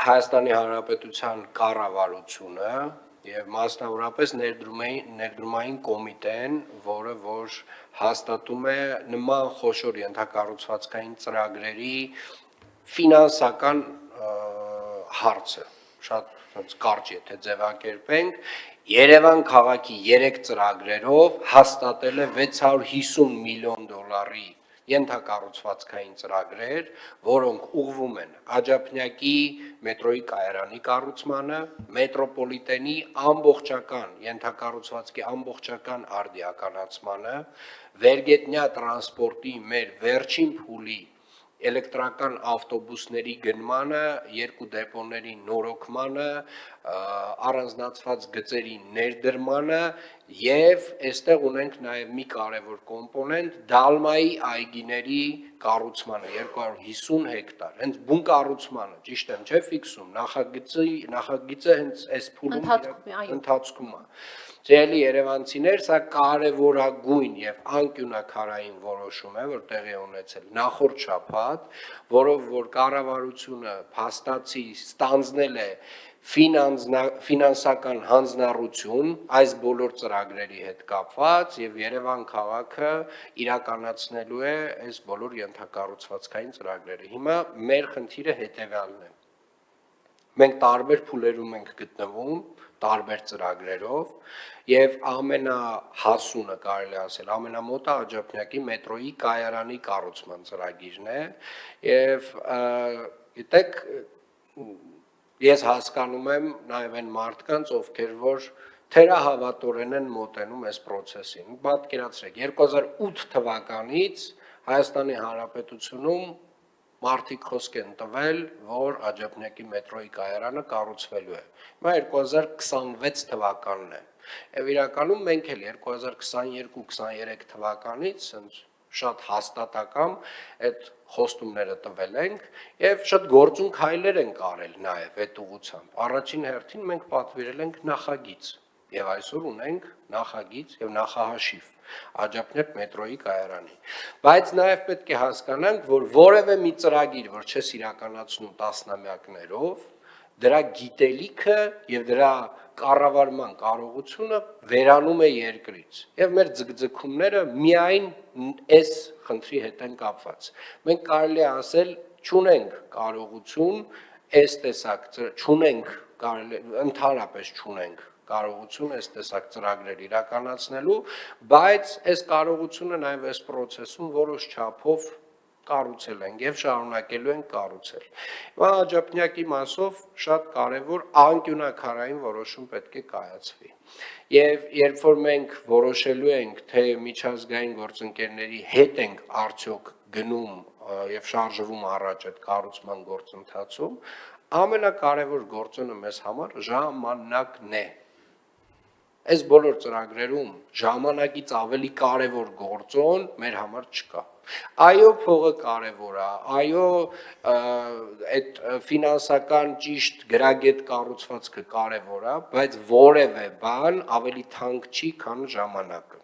Հայաստանի Հանրապետության կառավարությունը եւ մասնավորապես ներդրումային կոմիտեն, որը որ հաստատում է նման խոշոր ենթակառուցվածքային ծրագրերի ֆինանսական հարցը, շատ կարճ եթե ձևակերպենք, Երևան քաղաքի 3 ծրագրերով հաստատել է 650 միլիոն դոլարի ենթակառուցվածքային ծրագրեր, որոնք ուղղվում են Աջափնյակի մետրոյի կայարանի կառուցմանը, մետրոպոլիտենի ամբողջական ենթակառուցվածքի ամբողջական արդիականացմանը, վերգետնյա տրանսպորտի մեր վերջին փուլի էլեկտրական ավտոբուսների գնմանը, 2 դեպոների նորոգմանը, առանձնացված գծերի ներդրմանը եւ այստեղ ունենք նաեւ մի կարևոր կոմպոնենտ Դալմայի այգիների կառուցմանը 250 հեկտար, հենց բուն կառուցմանը, ճիշտ եմ, չէ՞ ֆիքսում, նախագիծը հենց այս փուլում ընթացքում է։ Ձեելի երևանցիներ, սա կարևորագույն եւ անկյունակարային որոշում է, որ տեղի ունեցել նախորդ շաբաթ, որով որ կառավարությունը փաստացի ստանձնել է ֆինանսական հանձնառություն այս բոլոր ծրագրերի հետ կապված եւ Երևան քաղաքը իրականացնելու է այս բոլոր ենթակառուցվածքային ծրագրերը։ Հիմա մեր խնդիրը հետեւյալն է։ Մենք տարբեր փուլերում ենք գտնվում, տարբեր ծրագրերով եւ ամենահասունը կարելի ասել, ամենամոտը Աջափնյակի մետրոյի կայարանի կառուցման ծրագիրն է եւ գիտեք ես հասկանում եմ նաեւ այն մարդկանց, ովքեր որ թերահավատորեն են մոտենում այս process-ին։ Պատկերացրեք 2008 թվականից Հայաստանի Հանրապետությունում մարդիկ խոսք են տվել, որ Աջափնյակի մետրոյի կայարանը կառուցվելու է։ Հիմա 2026 թվականն է։ Եվ իրականում մենք էլ 2022-23 թվականից շատ հաստատակամ այդ խոստումները տվել ենք եւ շատ գործուն քայլեր ենք արել նաեւ այդ ուղղությամբ։ Առաջին հերթին մենք պատվիրել ենք նախագիծ եւ այսօր ունենք նախագիծ եւ նախահաշիվ Աջափնյակ մետրոյի կայարանի։ Բայց նաեւ պետք է հասկանանք, որ որևէ մի ծրագիր, որ չես իրականացնում տասնամյակներով, դրա գիտելիքը եւ դրա կառավարման կարողությունը վերանում է երկրից։ Եվ մեր ձգձգումները միայն այս խնդրի հետ են կապված։ Մենք կարելի է ասել, չունենք կարողություն այս տեսակ, չունենք ընդհանրապես չունենք կարողություն այս տեսակ ծրագրեր իրականացնելու, բայց այս կարողությունը նաև այս process-ում որոշ չափով կառուցել ենք եւ շարունակելու ենք կառուցել։ Հիմա Աջափնյակի մասով շատ կարեւոր անկյունակարային որոշում պետք է կայացվի։ Եվ երբ որ մենք որոշելու ենք, թե միջազգային գործընկերների հետ ենք արդյոք գնում եւ շարժվում առաջ այդ կառուցման գործընթացում, ամենակարևոր գործոնը մեզ համար ժամանակն է։ Այս բոլոր ծրագրերում ժամանակից ավելի կարևոր գործոն մեր համար չկա։ Այո, փողը կարևոր է, այո, այդ ֆինանսական ճիշտ գրագետ կառուցվածքը կարևոր է, բայց որևէ բան ավելի թանկ չի, քան ժամանակը։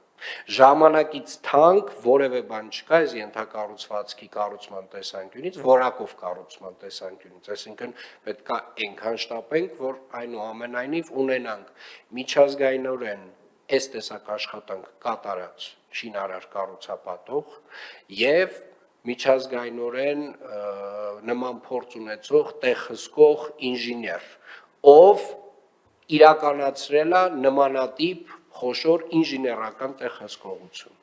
Ժամանակից թանկ որևէ բան չկա այս ենթակառուցվածքի կառուցման տեսանկյունից, որակով կառուցման տեսանկյունից, այսինքն պետք է այնքան շտապենք, որ այնուամենայնիվ ունենանք միջազգայինորեն այս տեսակ աշխատանք կատարած շինարար կառուցապատող եւ միջազգայինորեն նման փորձ ունեցող տեղ հսկող ինժեներ, ով իրականացրել է նմանատիպ խոշոր ինժեներական տեղհսկողություն։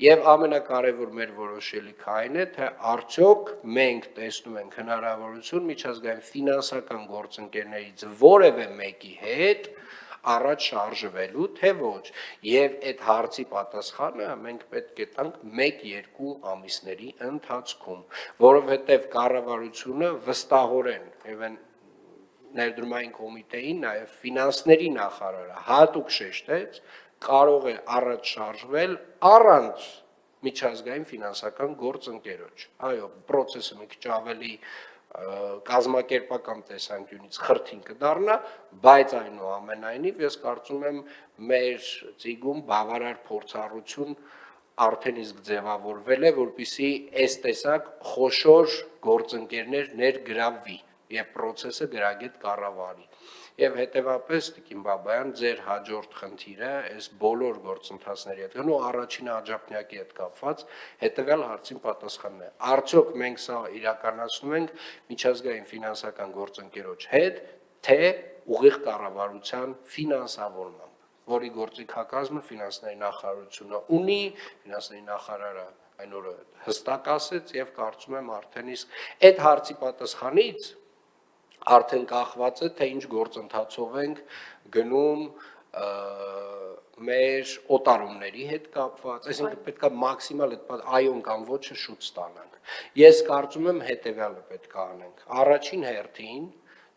Եվ ամենակարևոր մեր որոշելիքը այն է, թե արդյոք մենք տեսնում ենք հնարավորություն միջազգային ֆինանսական գործընկերներից որևէ մեկի հետ առաջ շարժվելու, թե ոչ, եւ այդ հարցի պատասխանը մենք պետք է տանք 1-2 ամիսների ընթացքում, որովհետեւ կառավարությունը վստահորեն եւ այն ներդրումային կոմիտեին, նաեւ ֆինանսների նախարարը հատուկ շեշտեց, կարող է առաջ շարժվել առանց միջազգային ֆինանսական գործընկերոջ։ Այո, process-ը մի քիչ ավելի կազմակերպական տեսանկյունից խրթին կդառնա, բայց այնուամենայնիվ ես կարծում եմ մեր ծիգում բավարար փորձառություն արդեն իսկ ձևավորվել է, որպեսզի այս տեսակ խոշոր գործընկերներ ներգրավվի եւ process-ը գրագետ կառավարի։ Եվ հետեւապես Տիկին Բաբայան, ձեր հաջորդ խնդիրը այս բոլոր գործընթացների հետ գնու առաջին աջափնյակի հետ կապված հետեւյալ հարցին պատասխանն է. արդյոք մենք սա իրականացնում ենք միջազգային ֆինանսական գործընկերոջ հետ, թե ուղիղ կառավարության ֆինանսավորմամբ, որի գործիքակազմը ֆինանսների նախարարությունը ունի, ֆինանսների նախարարը այն օրը հստակ ասեց եւ կարծում եմ արդեն իսկ այդ հարցի պատասխանից արդեն կախված է, թե ինչ գործընթացով ենք գնում մեր օտարումների հետ կապված, այսինքն պետք է մաքսիմալ այդ այոն կամ ոչը շուտ ստանանք։ Ես կարծում եմ հետեւյալը պետք է անենք։ Առաջին հերթին,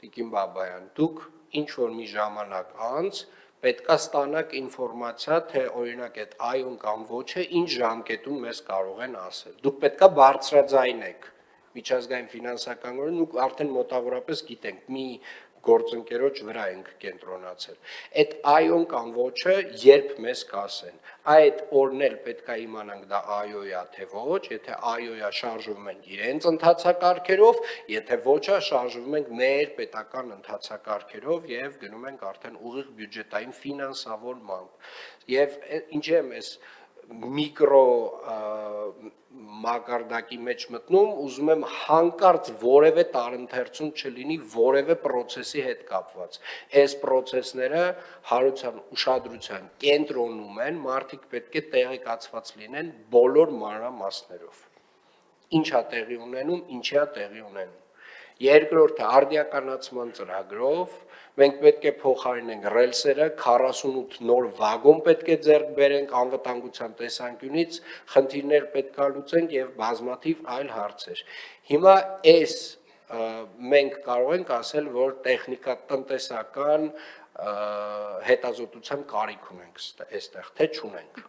Տիկին Բաբայան, դուք ինչ որ մի ժամանակ անց պետք է ստանաք ինֆորմացիա, թե օրինակ այդ այոն կամ ոչը ինչ ժամկետում մեզ կարող են ասել։ Դուք պետք է բարձրաձայնեք միջազգային ֆինանսական օրենքն ու արդեն մոտավորապես գիտենք, մի գործընկերոջ վրա ենք կենտրոնացել։ Այդ այոն կամ ոչը երբ մեզ կասեն, այդ օրն էլ պետք է իմանանք դա այո-ա թե ոչ, եթե այո-ա շարժվում ենք իրենց ընթացակարգերով, եթե ոչ-ա շարժվում ենք մեր պետական ընթացակարգերով եւ գնում ենք արդեն ուղիղ բյուջետային ֆինանսավորմամբ։ Եվ ինչի՞ եմ ես միկրո մակարդակի մեջ մտնում, ուզում եմ հանկարծ որևէ տարընթերցում չլինի որևէ process-ի հետ կապված։ Այս process-ները հարության ուշադրության կենտրոնում են, մարդիկ պետք է տեղեկացված լինեն բոլոր մանրամասներով։ Ինչա տեղի ունենում, ինչի՞ա տեղի ունենում։ Երկրորդը արդիականացման ծրագրով մենք պետք է փոխարինենք ռելսերը, 48 նոր վագոն պետք է ձեռք բերենք անվտանգության տեսանկյունից, խնդիրներ պետք է լուծենք եւ բազմաթիվ այլ հարցեր։ Հիմա այս մենք կարող ենք ասել, որ տեխնիկատնտեսական հետազոտության կարիք ունենք այստեղ, թե չունենք։